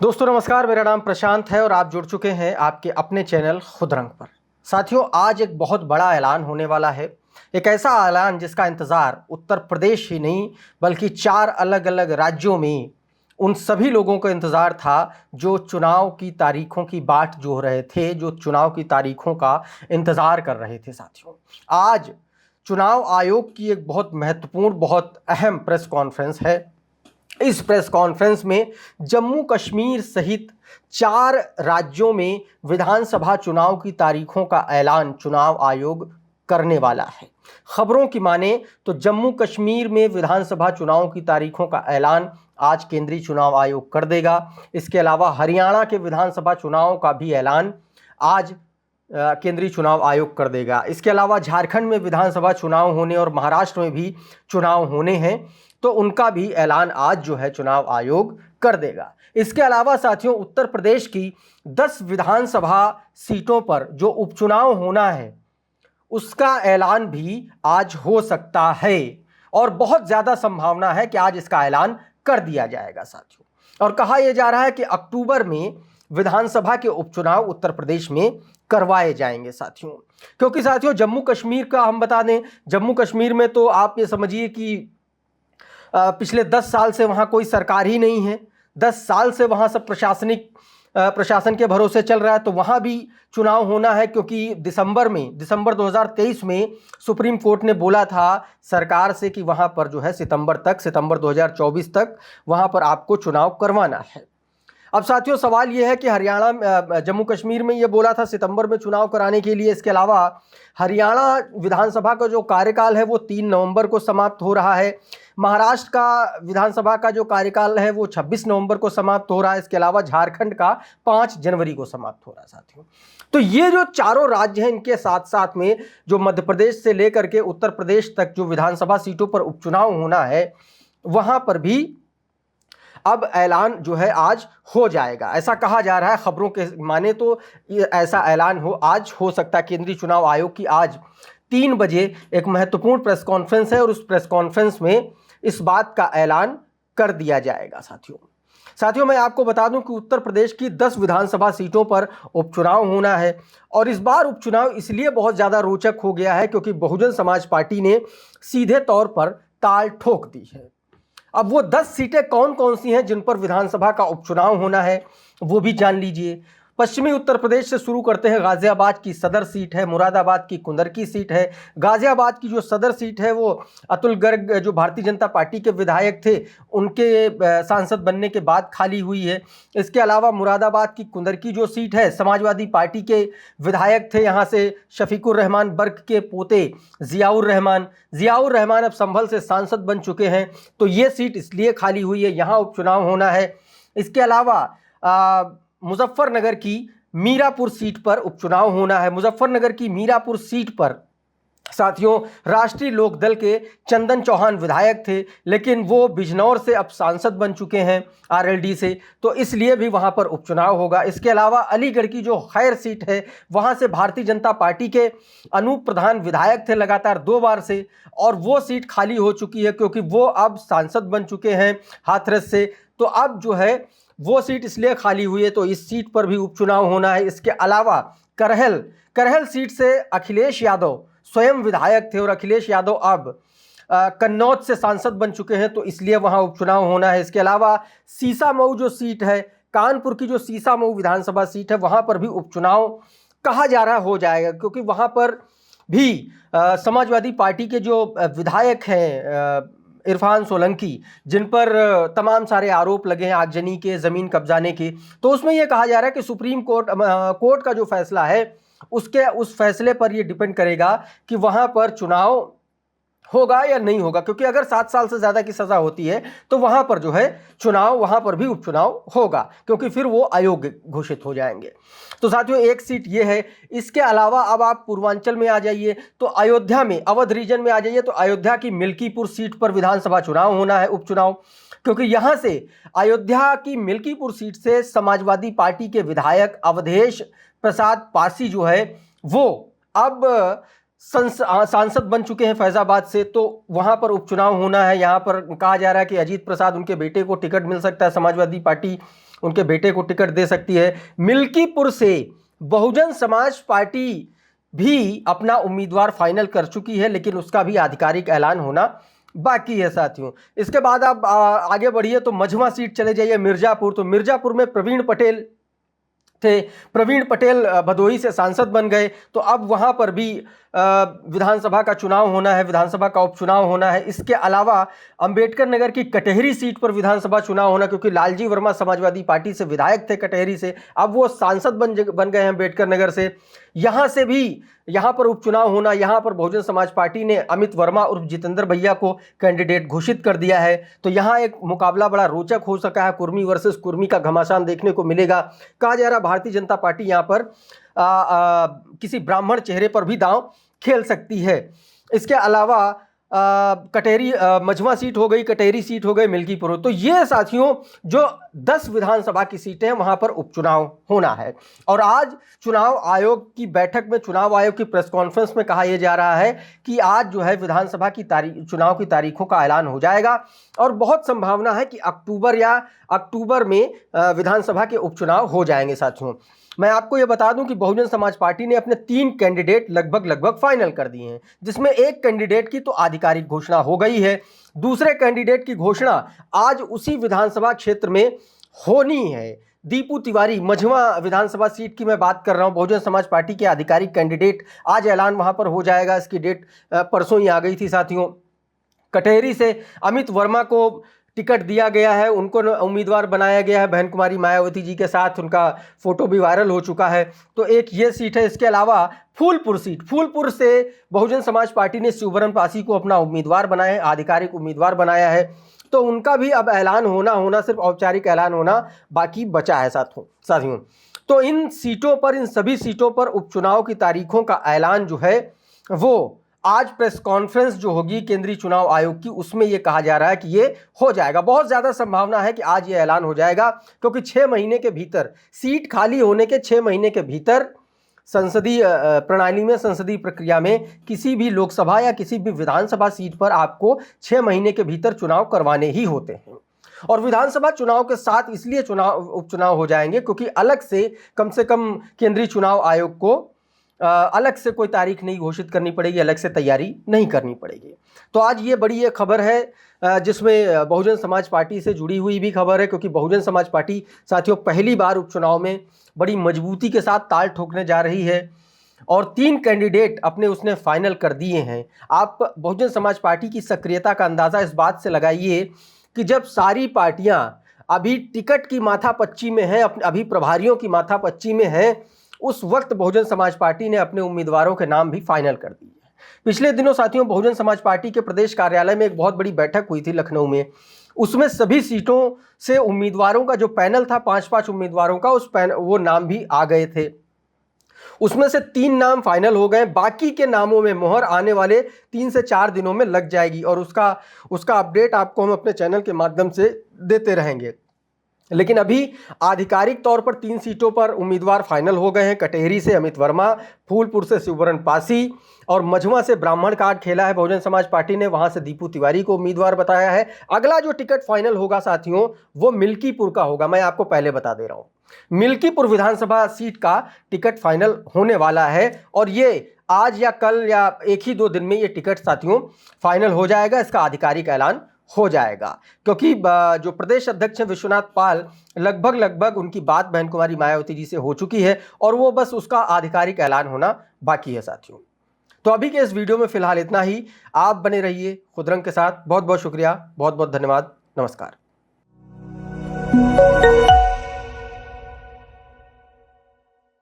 दोस्तों नमस्कार, मेरा नाम प्रशांत है और आप जुड़ चुके हैं आपके अपने चैनल खुद रंग पर। साथियों, आज एक बहुत बड़ा ऐलान होने वाला है। एक ऐसा ऐलान जिसका इंतज़ार उत्तर प्रदेश ही नहीं बल्कि 4 अलग अलग राज्यों में उन सभी लोगों का इंतज़ार था जो चुनाव की तारीखों की बाट जोह रहे थे, जो चुनाव की तारीखों का इंतज़ार कर रहे थे। साथियों, आज चुनाव आयोग की एक बहुत महत्वपूर्ण, बहुत अहम प्रेस कॉन्फ्रेंस है। इस प्रेस कॉन्फ्रेंस में जम्मू कश्मीर सहित 4 राज्यों में विधानसभा चुनाव की तारीखों का ऐलान चुनाव आयोग करने वाला है। खबरों की माने तो जम्मू कश्मीर में विधानसभा चुनाव की तारीखों का ऐलान आज केंद्रीय चुनाव आयोग कर देगा। इसके अलावा हरियाणा के विधानसभा चुनाव का भी ऐलान आज केंद्रीय चुनाव आयोग कर देगा। इसके अलावा झारखंड में विधानसभा चुनाव होने और महाराष्ट्र में भी चुनाव होने हैं, तो उनका भी ऐलान आज जो है चुनाव आयोग कर देगा। इसके अलावा साथियों, उत्तर प्रदेश की 10 विधानसभा सीटों पर जो उपचुनाव होना है उसका ऐलान भी आज हो सकता है और बहुत ज़्यादा संभावना है कि आज इसका ऐलान कर दिया जाएगा साथियों। और कहा यह जा रहा है कि अक्टूबर में विधानसभा के उपचुनाव उत्तर प्रदेश में करवाए जाएंगे साथियों। क्योंकि साथियों, जम्मू कश्मीर का हम बता दें, जम्मू कश्मीर में तो आप ये समझिए कि पिछले 10 साल से वहाँ कोई सरकार ही नहीं है। 10 साल से वहाँ सब प्रशासन के भरोसे चल रहा है, तो वहाँ भी चुनाव होना है। क्योंकि दिसंबर 2023 में सुप्रीम कोर्ट ने बोला था सरकार से कि वहाँ पर जो है सितंबर 2024 तक वहाँ पर आपको चुनाव करवाना है। अब साथियों, सवाल यह है कि जम्मू कश्मीर में ये बोला था सितंबर में चुनाव कराने के लिए। इसके अलावा हरियाणा विधानसभा का जो कार्यकाल है वो 3 नवंबर को समाप्त हो रहा है। महाराष्ट्र का विधानसभा का जो कार्यकाल है वो 26 नवंबर को समाप्त हो रहा है। इसके अलावा झारखंड का 5 जनवरी को समाप्त हो रहा है साथियों। तो ये जो चारों राज्य हैं, इनके साथ साथ में जो मध्य प्रदेश से लेकर के उत्तर प्रदेश तक जो विधानसभा सीटों पर उपचुनाव होना है, वहाँ पर भी अब ऐलान जो है आज हो जाएगा। ऐसा कहा जा रहा है, खबरों के माने तो ऐसा ऐलान आज हो सकता है। केंद्रीय चुनाव आयोग की आज 3 बजे एक महत्वपूर्ण प्रेस कॉन्फ्रेंस है और उस प्रेस कॉन्फ्रेंस में इस बात का ऐलान कर दिया जाएगा साथियों, मैं आपको बता दूं कि उत्तर प्रदेश की 10 विधानसभा सीटों पर उपचुनाव होना है और इस बार उपचुनाव इसलिए बहुत ज़्यादा रोचक हो गया है क्योंकि बहुजन समाज पार्टी ने सीधे तौर पर ताल ठोक दी है। अब वो 10 सीटें कौन कौन सी हैं जिन पर विधानसभा का उपचुनाव होना है वो भी जान लीजिए। पश्चिमी उत्तर प्रदेश से शुरू करते हैं। गाजियाबाद की सदर सीट है, मुरादाबाद की कुंदर की सीट है। गाजियाबाद की जो सदर सीट है वो अतुल गर्ग जो भारतीय जनता पार्टी के विधायक थे उनके सांसद बनने के बाद खाली हुई है। इसके अलावा मुरादाबाद की कुंदर की जो सीट है, समाजवादी पार्टी के विधायक थे यहाँ से शफीकुर रहमान बर्क के पोते जियाउर रहमान अब संभल से सांसद बन चुके हैं, तो ये सीट इसलिए खाली हुई है, यहाँ उपचुनाव होना है। इसके अलावा मुजफ्फरनगर की मीरापुर सीट पर उपचुनाव होना है। मुजफ्फरनगर की मीरापुर सीट पर साथियों राष्ट्रीय लोकदल के चंदन चौहान विधायक थे, लेकिन वो बिजनौर से अब सांसद बन चुके हैं आरएलडी से, तो इसलिए भी वहां पर उपचुनाव होगा। इसके अलावा अलीगढ़ की जो खैर सीट है वहां से भारतीय जनता पार्टी के अनूप प्रधान विधायक थे लगातार 2 बार से, और वो सीट खाली हो चुकी है क्योंकि वो अब सांसद बन चुके हैं हाथरस से, तो अब जो है वो सीट इसलिए खाली हुई है, तो इस सीट पर भी उपचुनाव होना है। इसके अलावा करहल सीट से अखिलेश यादव स्वयं विधायक थे और अखिलेश यादव अब कन्नौज से सांसद बन चुके हैं, तो इसलिए वहां उपचुनाव होना है। इसके अलावा सीसामऊ जो सीट है, कानपुर की जो सीसामऊ विधानसभा सीट है, वहां पर भी उपचुनाव कहा जा रहा हो जाएगा क्योंकि वहां पर भी समाजवादी पार्टी के जो विधायक हैं इरफान सोलंकी, जिन पर तमाम सारे आरोप लगे हैं आगजनी के, ज़मीन कब्जाने के, तो उसमें यह कहा जा रहा है कि सुप्रीम कोर्ट का जो फैसला है उस फैसले पर यह डिपेंड करेगा कि वहां पर चुनाव होगा या नहीं होगा। क्योंकि अगर 7 साल से ज़्यादा की सज़ा होती है तो वहां पर जो है चुनाव, वहां पर भी उपचुनाव होगा क्योंकि फिर वो अयोग्य घोषित हो जाएंगे। तो साथियों एक सीट ये है। इसके अलावा अब आप पूर्वांचल में आ जाइए तो अयोध्या में, अवध रीजन में आ जाइए तो अयोध्या की मिल्कीपुर सीट पर विधानसभा चुनाव होना है, उपचुनाव, क्योंकि यहां से अयोध्या की मिल्कीपुर सीट से समाजवादी पार्टी के विधायक अवधेश प्रसाद पारसी जो है वो अब सांसद बन चुके हैं फैजाबाद से, तो वहां पर उपचुनाव होना है। यहां पर कहा जा रहा है कि अजीत प्रसाद उनके बेटे को टिकट मिल सकता है समाजवादी पार्टी उनके बेटे को टिकट दे सकती है। मिल्कीपुर से बहुजन समाज पार्टी भी अपना उम्मीदवार फाइनल कर चुकी है, लेकिन उसका भी आधिकारिक ऐलान होना बाकी है साथियों। इसके बाद आप आगे बढ़िए तो मझवा सीट चले जाइए मिर्जापुर। तो मिर्जापुर में प्रवीण पटेल थे, प्रवीण पटेल भदोही से सांसद बन गए, तो अब वहां पर भी विधानसभा का चुनाव होना है, विधानसभा का उपचुनाव होना है। इसके अलावा अंबेडकर नगर की कटहरी सीट पर विधानसभा चुनाव होना, क्योंकि लालजी वर्मा समाजवादी पार्टी से विधायक थे कटहरी से, अब वो सांसद बन गए हैं अंबेडकर नगर से। यहाँ से भी यहाँ पर उपचुनाव होना, यहाँ पर बहुजन समाज पार्टी ने अमित वर्मा उर्फ जितेंद्र भैया को कैंडिडेट घोषित कर दिया है। तो यहाँ एक मुकाबला बड़ा रोचक हो सका है, कुर्मी वर्सेस कुर्मी का घमासान देखने को मिलेगा। कहा जा रहा भारतीय जनता पार्टी यहाँ पर किसी ब्राह्मण चेहरे पर भी दांव खेल सकती है। इसके अलावा कटहरी मझवा सीट हो गई, कटहरी सीट हो गई, मिल्कीपुर। तो ये साथियों जो 10 विधानसभा की सीटें हैं वहां पर उपचुनाव होना है। और आज चुनाव आयोग की बैठक में, चुनाव आयोग की प्रेस कॉन्फ्रेंस में कहा यह जा रहा है कि आज जो है विधानसभा की चुनाव की तारीखों का ऐलान हो जाएगा और बहुत संभावना है कि अक्टूबर में विधानसभा के उपचुनाव हो जाएंगे साथियों। मैं आपको यह बता दूं कि बहुजन समाज पार्टी ने अपने 3 कैंडिडेट लगभग फाइनल कर दिए हैं, जिसमें एक कैंडिडेट की तो आधिकारिक घोषणा हो गई है, दूसरे कैंडिडेट की घोषणा आज उसी विधानसभा क्षेत्र में होनी है। दीपू तिवारी, मझवा विधानसभा सीट की मैं बात कर रहा हूं, बहुजन समाज पार्टी के आधिकारिक कैंडिडेट, आज ऐलान वहां पर हो जाएगा। इसकी डेट परसों ही आ गई थी साथियों। कटहरी से अमित वर्मा को टिकट दिया गया है, उनको उम्मीदवार बनाया गया है बहन कुमारी मायावती जी के साथ, उनका फोटो भी वायरल हो चुका है। तो एक ये सीट है। इसके अलावा फूलपुर सीट, फूलपुर से बहुजन समाज पार्टी ने शिवबरन पासी को अपना उम्मीदवार बनाया है, आधिकारिक उम्मीदवार बनाया है। तो उनका भी अब ऐलान होना सिर्फ औपचारिक ऐलान होना बाकी बचा है साथियों। तो इन सभी सीटों पर उपचुनाव की तारीखों का ऐलान जो है वो आज प्रेस कॉन्फ्रेंस जो होगी केंद्रीय चुनाव आयोग की, उसमें यह कहा जा रहा है कि ये हो जाएगा। बहुत ज्यादा संभावना है कि आज ये ऐलान हो जाएगा, क्योंकि 6 महीने के भीतर, सीट खाली होने के 6 महीने के भीतर संसदीय प्रणाली में, संसदीय प्रक्रिया में किसी भी लोकसभा या किसी भी विधानसभा सीट पर आपको 6 महीने के भीतर चुनाव करवाने ही होते हैं। और विधानसभा चुनाव के साथ इसलिए उपचुनाव हो जाएंगे क्योंकि अलग से कम केंद्रीय चुनाव आयोग को अलग से कोई तारीख नहीं घोषित करनी पड़ेगी, अलग से तैयारी नहीं करनी पड़ेगी। तो आज ये बड़ी ये खबर है जिसमें बहुजन समाज पार्टी से जुड़ी हुई भी खबर है, क्योंकि बहुजन समाज पार्टी साथियों पहली बार उपचुनाव में बड़ी मजबूती के साथ ताल ठोकने जा रही है और 3 कैंडिडेट अपने उसने फाइनल कर दिए हैं। आप बहुजन समाज पार्टी की सक्रियता का अंदाज़ा इस बात से लगाइए कि जब सारी पार्टियां अभी टिकट की माथापच्ची में हैं, अभी प्रभारियों की माथापच्ची में हैं, उस वक्त बहुजन समाज पार्टी ने अपने उम्मीदवारों के नाम भी फाइनल कर दिए। पिछले दिनों साथियों बहुजन समाज पार्टी के प्रदेश कार्यालय में एक बहुत बड़ी बैठक हुई थी लखनऊ में। उसमें सभी सीटों से उम्मीदवारों का जो पैनल था, 5-5 उम्मीदवारों का, वो नाम भी आ गए थे। उसमें से 3 नाम फाइनल हो गए, बाकी के नामों में मोहर आने वाले 3 से 4 दिनों में लग जाएगी और उसका अपडेट आपको हम अपने चैनल के माध्यम से देते रहेंगे। लेकिन अभी आधिकारिक तौर पर 3 सीटों पर उम्मीदवार फाइनल हो गए हैं। कटहरी से अमित वर्मा, फूलपुर से शिवबरन पासी और मझवा से ब्राह्मण कार्ड खेला है बहुजन समाज पार्टी ने, वहां से दीपू तिवारी को उम्मीदवार बताया है। अगला जो टिकट फाइनल होगा साथियों वो मिल्कीपुर का होगा। मैं आपको पहले बता दे रहा हूं, मिल्कीपुर विधानसभा सीट का टिकट फाइनल होने वाला है और ये आज या कल या 1 ही 2 दिन में ये टिकट साथियों फाइनल हो जाएगा। इसका आधिकारिक ऐलान हो जाएगा, क्योंकि जो प्रदेश अध्यक्ष हैं विश्वनाथ पाल, लगभग उनकी बात बहन कुमारी मायावती जी से हो चुकी है और वो बस उसका आधिकारिक ऐलान होना बाकी है साथियों। तो अभी के इस वीडियो में फिलहाल इतना ही। आप बने रहिए खुदरंग के साथ। बहुत बहुत शुक्रिया, बहुत बहुत धन्यवाद, नमस्कार।